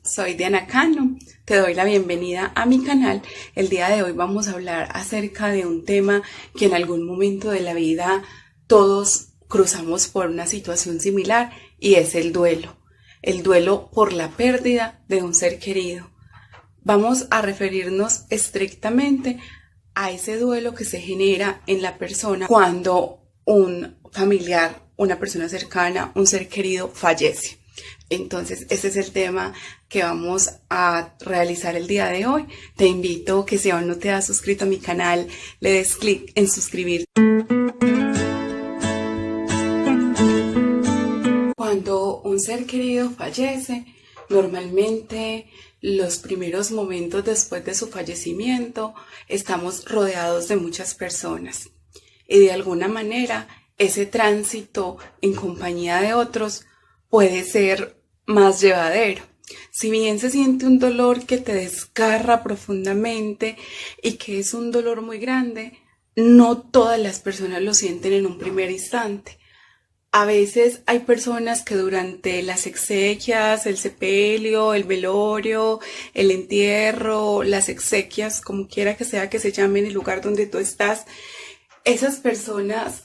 Soy Diana Cano, te doy la bienvenida a mi canal. El día de hoy vamos a hablar acerca de un tema que en algún momento de la vida todos cruzamos por una situación similar y es el duelo. El duelo por la pérdida de un ser querido. Vamos a referirnos estrictamente a ese duelo que se genera en la persona cuando un familiar, una persona cercana, un ser querido fallece. Entonces, ese es el tema que vamos a realizar el día de hoy. Te invito que si aún no te has suscrito a mi canal, le des clic en suscribir. Cuando un ser querido fallece, normalmente los primeros momentos después de su fallecimiento estamos rodeados de muchas personas y de alguna manera ese tránsito en compañía de otros puede ser más llevadero. Si bien se siente un dolor que te desgarra profundamente y que es un dolor muy grande, no todas las personas lo sienten en un primer instante. A veces hay personas que durante las exequias, el sepelio, el velorio, el entierro, las exequias, como quiera que sea que se llame en el lugar donde tú estás, esas personas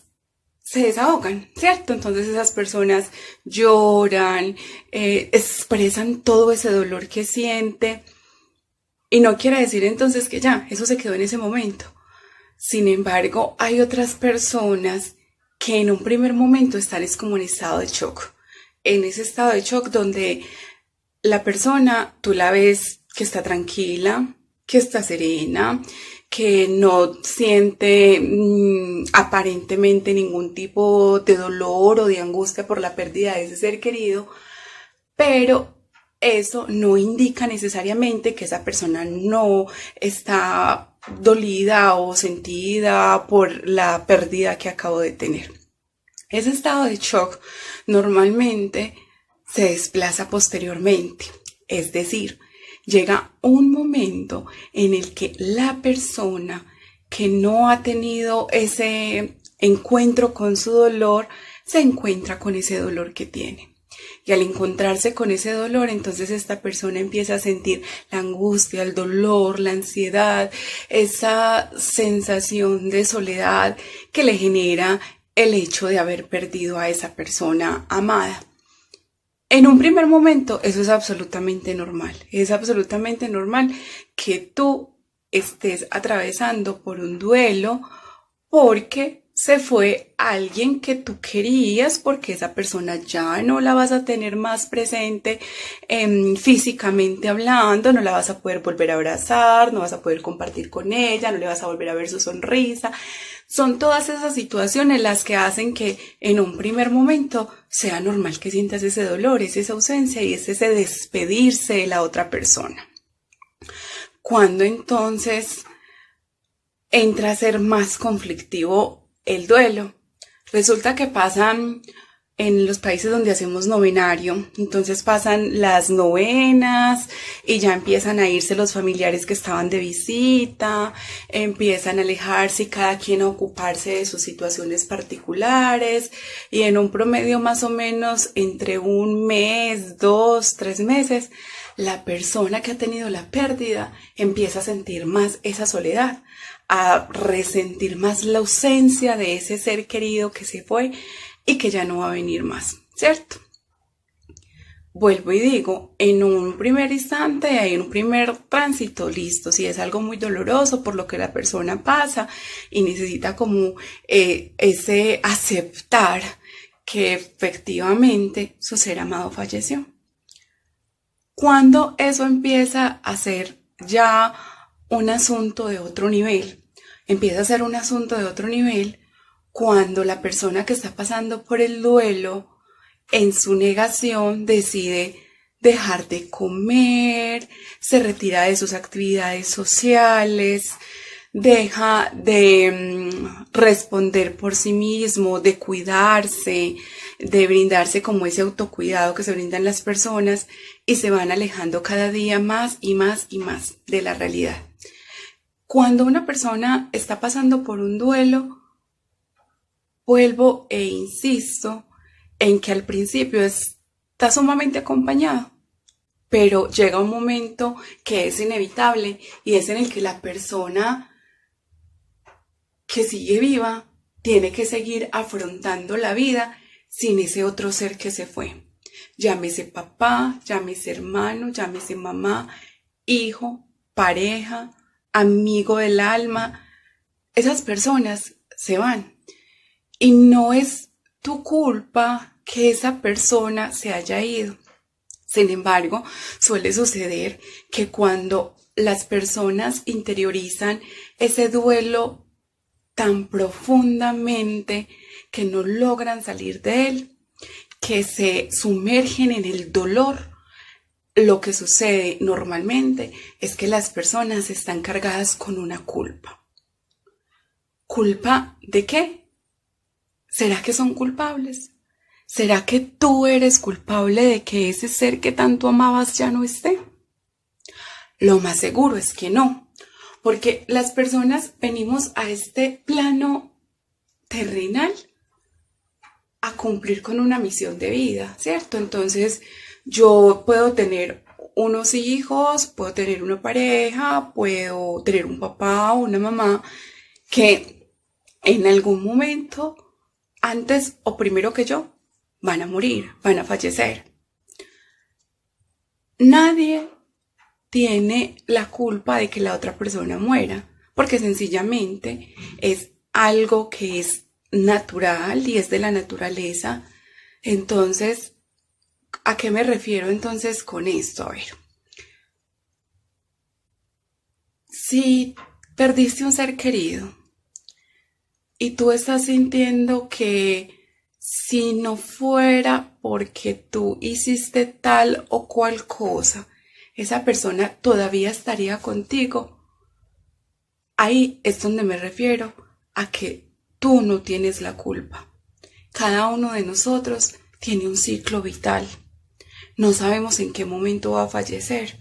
se desahogan, ¿cierto? Entonces esas personas lloran, expresan todo ese dolor que siente y no quiere decir entonces que ya, eso se quedó en ese momento. Sin embargo, hay otras personas que en un primer momento están es como en estado de shock. En ese estado de shock donde la persona, tú la ves que está tranquila, que está serena, que no siente aparentemente ningún tipo de dolor o de angustia por la pérdida de ese ser querido, pero eso no indica necesariamente que esa persona no está dolida o sentida por la pérdida que acabo de tener. Ese estado de shock normalmente se desplaza posteriormente, es decir, llega un momento en el que la persona que no ha tenido ese encuentro con su dolor se encuentra con ese dolor que tiene. Y al encontrarse con ese dolor, entonces esta persona empieza a sentir la angustia, el dolor, la ansiedad, esa sensación de soledad que le genera el hecho de haber perdido a esa persona amada. En un primer momento eso es absolutamente normal. Es absolutamente normal que tú estés atravesando por un duelo porque se fue alguien que tú querías, porque esa persona ya no la vas a tener más presente físicamente hablando, no la vas a poder volver a abrazar, no vas a poder compartir con ella, no le vas a volver a ver su sonrisa. Son todas esas situaciones las que hacen que en un primer momento sea normal que sientas ese dolor, es esa ausencia y es ese despedirse de la otra persona. Cuando entonces entra a ser más conflictivo el duelo. Resulta que pasan en los países donde hacemos novenario, entonces pasan las novenas y ya empiezan a irse los familiares que estaban de visita, empiezan a alejarse y cada quien a ocuparse de sus situaciones particulares y en un promedio más o menos entre un mes, 2, 3 meses, la persona que ha tenido la pérdida empieza a sentir más esa soledad, a resentir más la ausencia de ese ser querido que se fue y que ya no va a venir más, ¿cierto? Vuelvo y digo, en un primer instante, en un primer tránsito, listo, si es algo muy doloroso por lo que la persona pasa y necesita como ese aceptar que efectivamente su ser amado falleció. Cuando eso empieza a ser ya un asunto de otro nivel, empieza a ser un asunto de otro nivel cuando la persona que está pasando por el duelo en su negación decide dejar de comer, se retira de sus actividades sociales, deja de responder por sí mismo, de cuidarse, de brindarse como ese autocuidado que se brindan las personas y se van alejando cada día más y más y más de la realidad. Cuando una persona está pasando por un duelo, vuelvo e insisto en que al principio está sumamente acompañado. pero llega un momento que es inevitable y es en el que la persona que sigue viva tiene que seguir afrontando la vida sin ese otro ser que se fue. Llámese papá, llámese hermano, llámese mamá, hijo, pareja, amigo del alma. Esas personas se van. Y no es tu culpa que esa persona se haya ido. Sin embargo, suele suceder que cuando las personas interiorizan ese duelo tan profundamente que no logran salir de él, que se sumergen en el dolor, lo que sucede normalmente es que las personas están cargadas con una culpa. ¿Culpa de qué? ¿Será que son culpables? ¿Será que tú eres culpable de que ese ser que tanto amabas ya no esté? Lo más seguro es que no, porque las personas venimos a este plano terrenal a cumplir con una misión de vida, ¿cierto? Entonces, yo puedo tener unos hijos, puedo tener una pareja, puedo tener un papá o una mamá que en algún momento, antes o primero que yo, van a morir, van a fallecer. Nadie tiene la culpa de que la otra persona muera, porque sencillamente es algo que es natural y es de la naturaleza. Entonces, ¿a qué me refiero entonces con esto? A ver, si perdiste un ser querido y tú estás sintiendo que si no fuera porque tú hiciste tal o cual cosa, esa persona todavía estaría contigo. Ahí es donde me refiero a que tú no tienes la culpa. Cada uno de nosotros tiene un ciclo vital. No sabemos en qué momento va a fallecer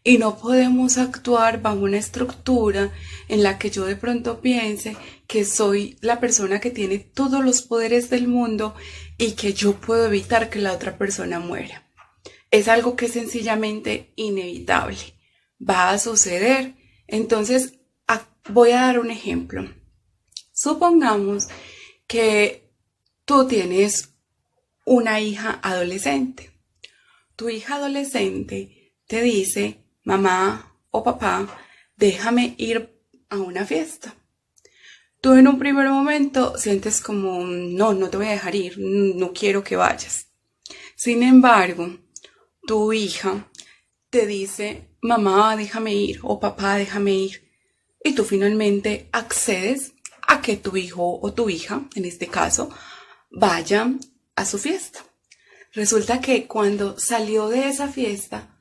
y no podemos actuar bajo una estructura en la que yo de pronto piense que soy la persona que tiene todos los poderes del mundo y que yo puedo evitar que la otra persona muera. Es algo que es sencillamente inevitable. Va a suceder. Entonces, voy a dar un ejemplo. Supongamos que tú tienes una hija adolescente. Tu hija adolescente te dice, mamá o papá, déjame ir a una fiesta. Tú en un primer momento sientes como, no te voy a dejar ir, no quiero que vayas. Sin embargo, tu hija te dice, mamá, déjame ir o papá, déjame ir. Y tú finalmente accedes a que tu hijo o tu hija, en este caso, vaya a su fiesta. Resulta que cuando salió de esa fiesta,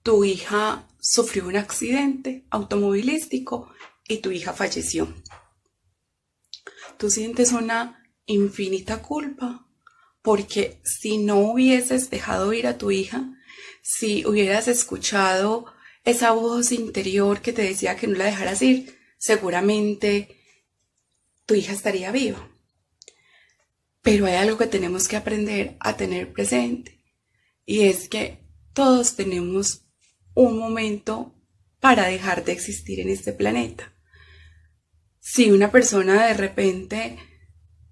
tu hija sufrió un accidente automovilístico y tu hija falleció. Tú sientes una infinita culpa porque si no hubieses dejado ir a tu hija, si hubieras escuchado esa voz interior que te decía que no la dejaras ir, seguramente tu hija estaría viva. Pero hay algo que tenemos que aprender a tener presente y es que todos tenemos un momento para dejar de existir en este planeta. Si una persona de repente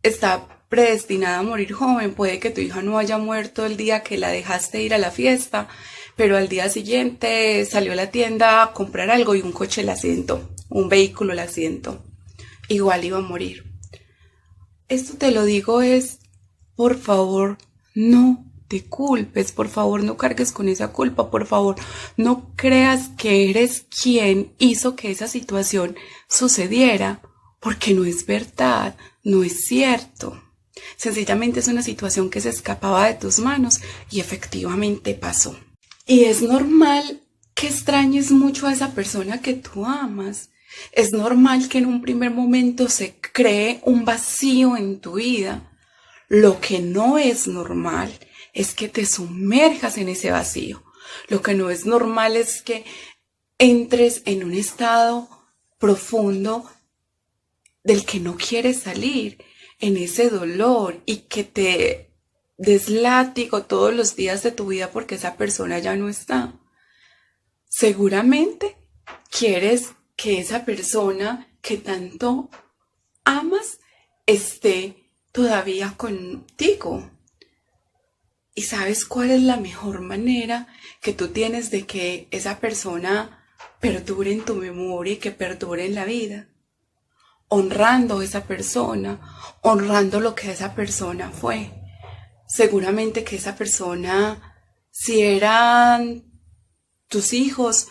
está predestinada a morir joven, puede que tu hija no haya muerto el día que la dejaste ir a la fiesta, pero al día siguiente salió a la tienda a comprar algo y un coche la accidentó, un vehículo la accidentó. Igual iba a morir. Esto te lo digo es, por favor, no te culpes, por favor, no cargues con esa culpa, por favor, no creas que eres quien hizo que esa situación sucediera, porque no es verdad, no es cierto. Sencillamente es una situación que se escapaba de tus manos y efectivamente pasó. Y es normal que extrañes mucho a esa persona que tú amas. Es normal que en un primer momento se cree un vacío en tu vida. Lo que no es normal es que te sumerjas en ese vacío. Lo que no es normal es que entres en un estado profundo del que no quieres salir, en ese dolor y que te des látigo todos los días de tu vida porque esa persona ya no está. Seguramente quieres que esa persona que tanto amas esté todavía contigo. ¿Y sabes cuál es la mejor manera que tú tienes de que esa persona perdure en tu memoria y que perdure en la vida? Honrando a esa persona, honrando lo que esa persona fue. Seguramente que esa persona, si eran tus hijos,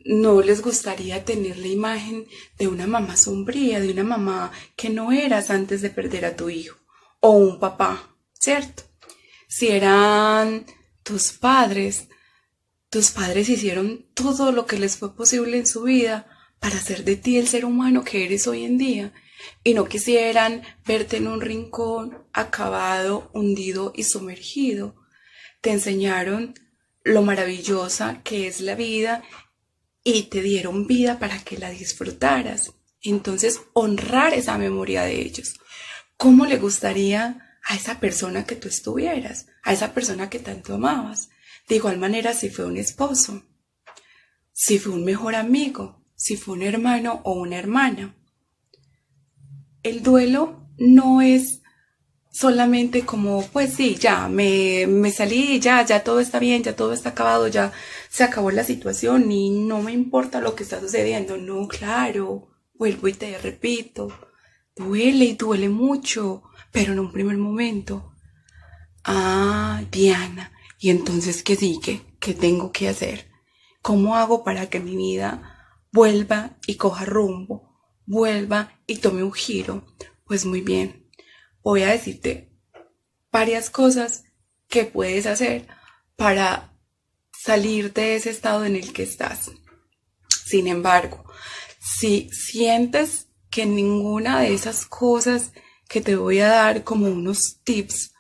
no les gustaría tener la imagen de una mamá sombría, de una mamá que no eras antes de perder a tu hijo, o un papá, ¿cierto? Si eran tus padres hicieron todo lo que les fue posible en su vida para hacer de ti el ser humano que eres hoy en día, y no quisieran verte en un rincón acabado, hundido y sumergido. Te enseñaron lo maravillosa que es la vida y te dieron vida para que la disfrutaras. Entonces, honrar esa memoria de ellos. ¿Cómo le gustaría a esa persona que tú estuvieras? A esa persona que tanto amabas. De igual manera, si fue un esposo, si fue un mejor amigo, si fue un hermano o una hermana. El duelo no es solamente como, pues sí, ya me salí, ya todo está bien, ya todo está acabado, ya se acabó la situación y no me importa lo que está sucediendo. No, claro, vuelvo y te repito, duele y duele mucho, pero en un primer momento. Ah, Diana, ¿y entonces qué sigue? ¿Qué tengo que hacer? ¿Cómo hago para que mi vida vuelva y coja rumbo, vuelva y tome un giro? Pues muy bien. Voy a decirte varias cosas que puedes hacer para salir de ese estado en el que estás. Sin embargo, si sientes que ninguna de esas cosas que te voy a dar como unos tips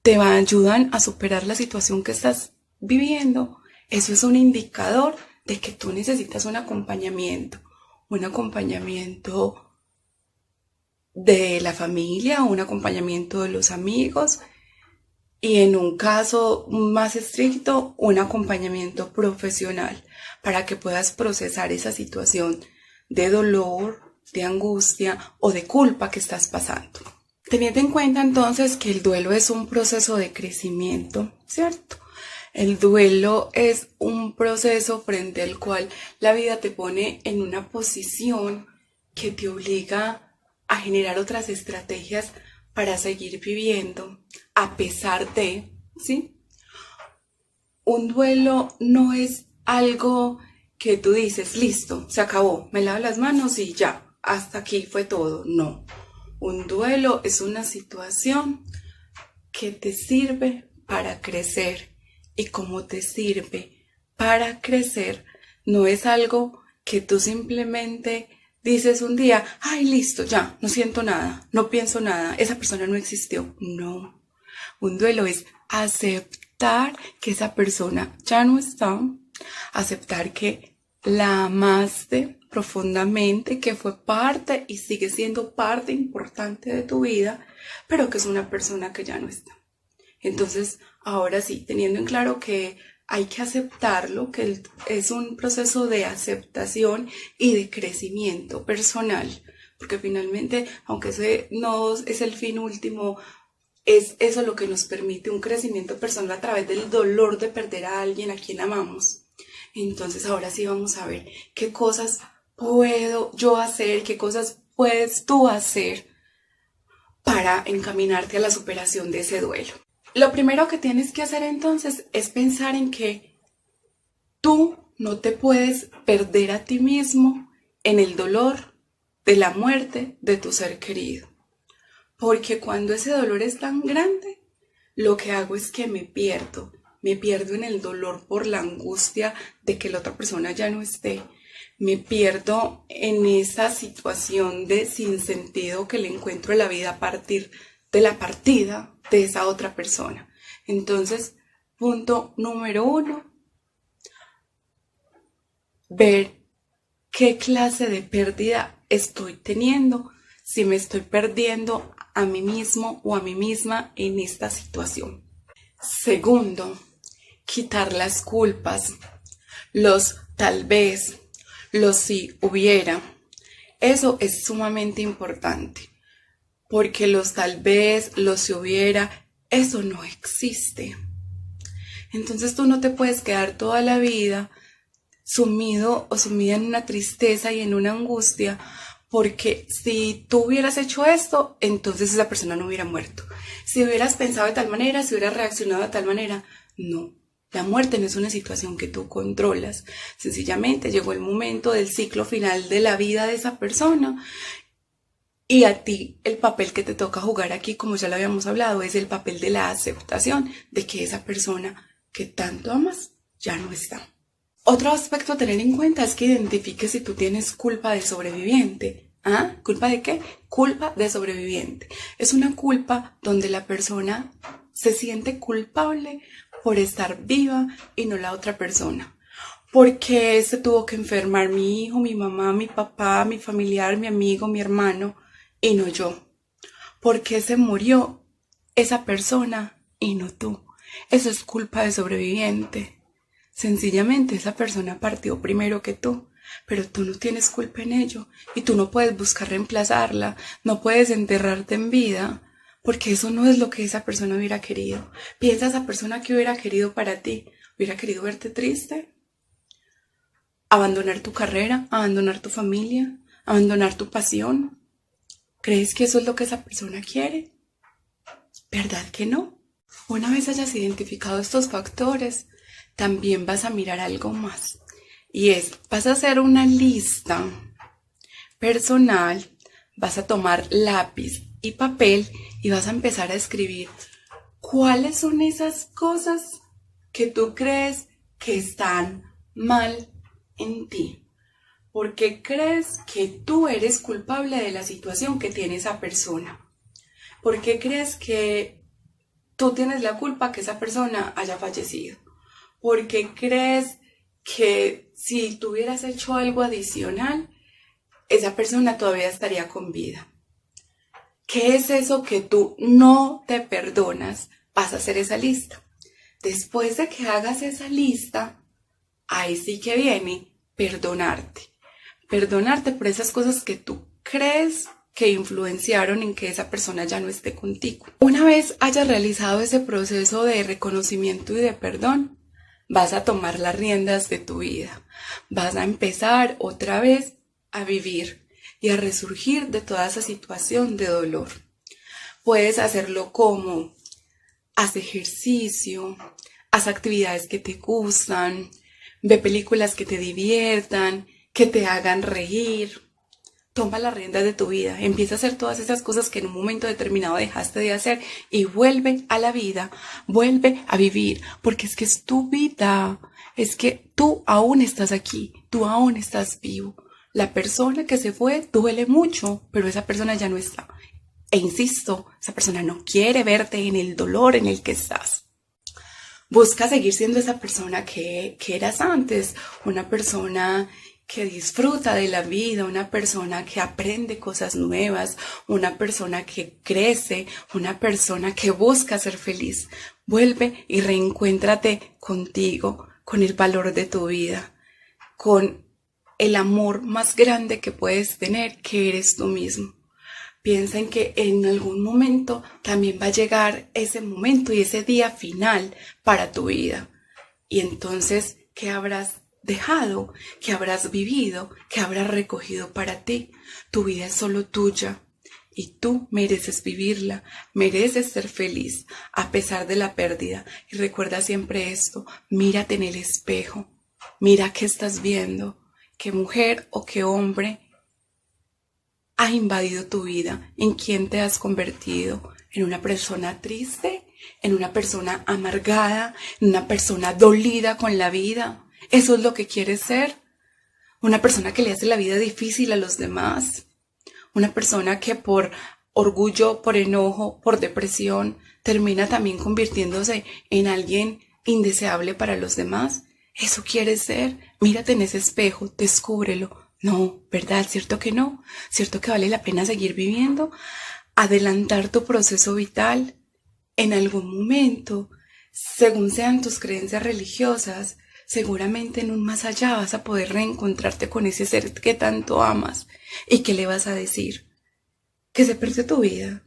te ayudan a superar la situación que estás viviendo, eso es un indicador de que tú necesitas un acompañamiento de la familia, un acompañamiento de los amigos y en un caso más estricto, un acompañamiento profesional para que puedas procesar esa situación de dolor, de angustia o de culpa que estás pasando. Teniendo en cuenta entonces que el duelo es un proceso de crecimiento, ¿cierto? El duelo es un proceso frente al cual la vida te pone en una posición que te obliga a generar otras estrategias para seguir viviendo a pesar de, ¿sí? Un duelo no es algo que tú dices, listo, se acabó, me lavo las manos y ya, hasta aquí fue todo. No, un duelo es una situación que te sirve para crecer y como te sirve para crecer, no es algo que tú simplemente dices un día, ay, listo, ya, no siento nada, no pienso nada, esa persona no existió. No, un duelo es aceptar que esa persona ya no está, aceptar que la amaste profundamente, que fue parte y sigue siendo parte importante de tu vida, pero que es una persona que ya no está. Entonces, ahora sí, teniendo en claro que hay que aceptarlo, que es un proceso de aceptación y de crecimiento personal, porque finalmente, aunque ese no es el fin último, es eso lo que nos permite un crecimiento personal a través del dolor de perder a alguien a quien amamos. Entonces, ahora sí vamos a ver qué cosas puedo yo hacer, qué cosas puedes tú hacer para encaminarte a la superación de ese duelo. Lo primero que tienes que hacer entonces es pensar en que tú no te puedes perder a ti mismo en el dolor de la muerte de tu ser querido. Porque cuando ese dolor es tan grande, lo que hago es que me pierdo en el dolor por la angustia de que la otra persona ya no esté. Me pierdo en esa situación de sinsentido que le encuentro en la vida a partir de la partida de esa otra persona. Entonces, punto número 1, ver qué clase de pérdida estoy teniendo, si me estoy perdiendo a mí mismo o a mí misma en esta situación. Segundo, quitar las culpas. los tal vez, los si hubiera. Eso es sumamente importante, porque los tal vez, los si hubiera, eso no existe. Entonces tú no te puedes quedar toda la vida sumido o sumida en una tristeza y en una angustia, porque si tú hubieras hecho esto, entonces esa persona no hubiera muerto. Si hubieras pensado de tal manera, si hubieras reaccionado de tal manera, no. La muerte no es una situación que tú controlas. Sencillamente llegó el momento del ciclo final de la vida de esa persona y a ti el papel que te toca jugar aquí, como ya lo habíamos hablado, es el papel de la aceptación de que esa persona que tanto amas ya no está. Otro aspecto a tener en cuenta es que identifiques si tú tienes culpa de sobreviviente. ¿Ah? ¿Culpa de qué? Culpa de sobreviviente. Es una culpa donde la persona se siente culpable por estar viva y no la otra persona. ¿Por qué se tuvo que enfermar mi hijo, mi mamá, mi papá, mi familiar, mi amigo, mi hermano y no yo? ¿Por qué se murió esa persona y no tú? Eso es culpa de sobreviviente. Sencillamente esa persona partió primero que tú, pero tú no tienes culpa en ello y tú no puedes buscar reemplazarla, no puedes enterrarte en vida, porque eso no es lo que esa persona hubiera querido. Piensa esa persona que hubiera querido para ti, hubiera querido verte triste, abandonar tu carrera, abandonar tu familia, abandonar tu pasión. ¿Crees que eso es lo que esa persona quiere? ¿Verdad que no? Una vez hayas identificado estos factores, también vas a mirar algo más. Y vas a hacer una lista personal, vas a tomar lápiz y papel y vas a empezar a escribir cuáles son esas cosas que tú crees que están mal en ti. ¿Por qué crees que tú eres culpable de la situación que tiene esa persona? ¿Por qué crees que tú tienes la culpa que esa persona haya fallecido? ¿Por qué crees que si tú hubieras hecho algo adicional, esa persona todavía estaría con vida? ¿Qué es eso que tú no te perdonas? Vas a hacer esa lista. Después de que hagas esa lista, ahí sí que viene perdonarte. Perdonarte por esas cosas que tú crees que influenciaron en que esa persona ya no esté contigo. Una vez hayas realizado ese proceso de reconocimiento y de perdón, vas a tomar las riendas de tu vida. Vas a empezar otra vez a vivir y a resurgir de toda esa situación de dolor. Puedes hacerlo como haz ejercicio, haz actividades que te gustan, ve películas que te diviertan, que te hagan reír. Toma las riendas de tu vida, empieza a hacer todas esas cosas que en un momento determinado dejaste de hacer y vuelve a la vida, vuelve a vivir, porque es que es tu vida, es que tú aún estás aquí, tú aún estás vivo. La persona que se fue duele mucho, pero esa persona ya no está. E insisto, esa persona no quiere verte en el dolor en el que estás. Busca seguir siendo esa persona que eras antes, una persona que disfruta de la vida, una persona que aprende cosas nuevas, una persona que crece, una persona que busca ser feliz. Vuelve y reencuéntrate contigo, con el valor de tu vida, con el amor más grande que puedes tener, que eres tú mismo. Piensa en que en algún momento también va a llegar ese momento y ese día final para tu vida. Y entonces, ¿qué habrás dejado? ¿Qué habrás vivido? ¿Qué habrás recogido para ti? Tu vida es solo tuya y tú mereces vivirla, mereces ser feliz a pesar de la pérdida. Y recuerda siempre esto, mírate en el espejo, mira qué estás viendo, qué mujer o qué hombre ha invadido tu vida, en quién te has convertido, en una persona triste, en una persona amargada, en una persona dolida con la vida. ¿Eso es lo que quieres ser? Una persona que le hace la vida difícil a los demás, una persona que por orgullo, por enojo, por depresión, termina también convirtiéndose en alguien indeseable para los demás. ¿Eso quieres ser? Mírate en ese espejo, descúbrelo. No, ¿verdad? ¿Cierto que no? ¿Cierto que vale la pena seguir viviendo? Adelantar tu proceso vital en algún momento, según sean tus creencias religiosas, seguramente en un más allá vas a poder reencontrarte con ese ser que tanto amas. ¿Y qué le vas a decir? Que se perdió tu vida,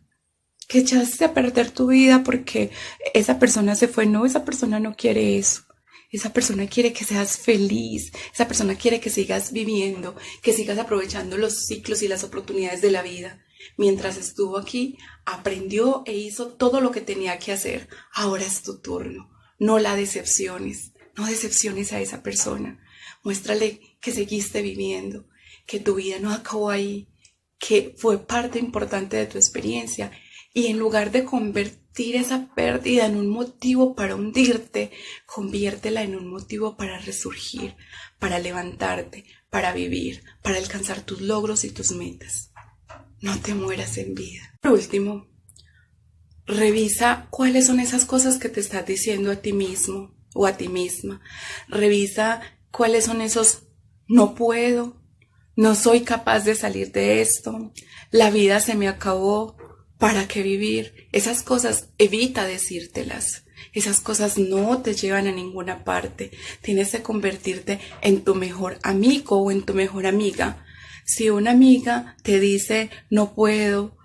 que echaste a perder tu vida porque esa persona se fue. No, esa persona no quiere eso. Esa persona quiere que seas feliz, esa persona quiere que sigas viviendo, que sigas aprovechando los ciclos y las oportunidades de la vida. Mientras estuvo aquí, aprendió e hizo todo lo que tenía que hacer. Ahora es tu turno. No la decepciones, no decepciones a esa persona. Muéstrale que seguiste viviendo, que tu vida no acabó ahí, que fue parte importante de tu experiencia. Y en lugar de convertir esa pérdida en un motivo para hundirte, conviértela en un motivo para resurgir, para levantarte, para vivir, para alcanzar tus logros y tus metas. No te mueras en vida. Por último, revisa cuáles son esas cosas que te estás diciendo a ti mismo o a ti misma. Revisa cuáles son esos no puedo, no soy capaz de salir de esto, la vida se me acabó, ¿para qué vivir? Esas cosas evita decírtelas. Esas cosas no te llevan a ninguna parte. Tienes que convertirte en tu mejor amigo o en tu mejor amiga. Si una amiga te dice no puedo,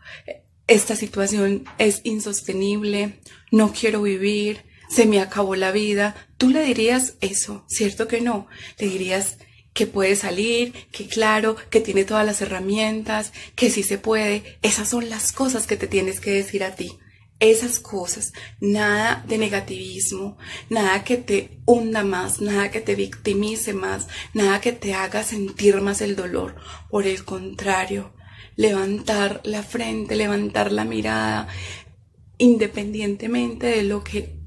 esta situación es insostenible, no quiero vivir, se me acabó la vida, tú le dirías eso, ¿cierto que no? Le dirías que puede salir, que claro, que tiene todas las herramientas, que sí se puede. Esas son las cosas que te tienes que decir a ti. Esas cosas, nada de negativismo, nada que te hunda más, nada que te victimice más, nada que te haga sentir más el dolor. Por el contrario, levantar la frente, levantar la mirada, independientemente de lo que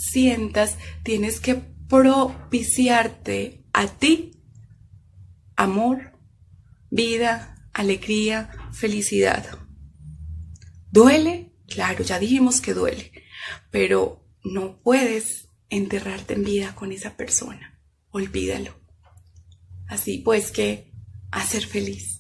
sientas, tienes que propiciarte a ti amor, vida, alegría, felicidad. ¿Duele? Claro, ya dijimos que duele, pero no puedes enterrarte en vida con esa persona. Olvídalo. Así pues que a ser feliz.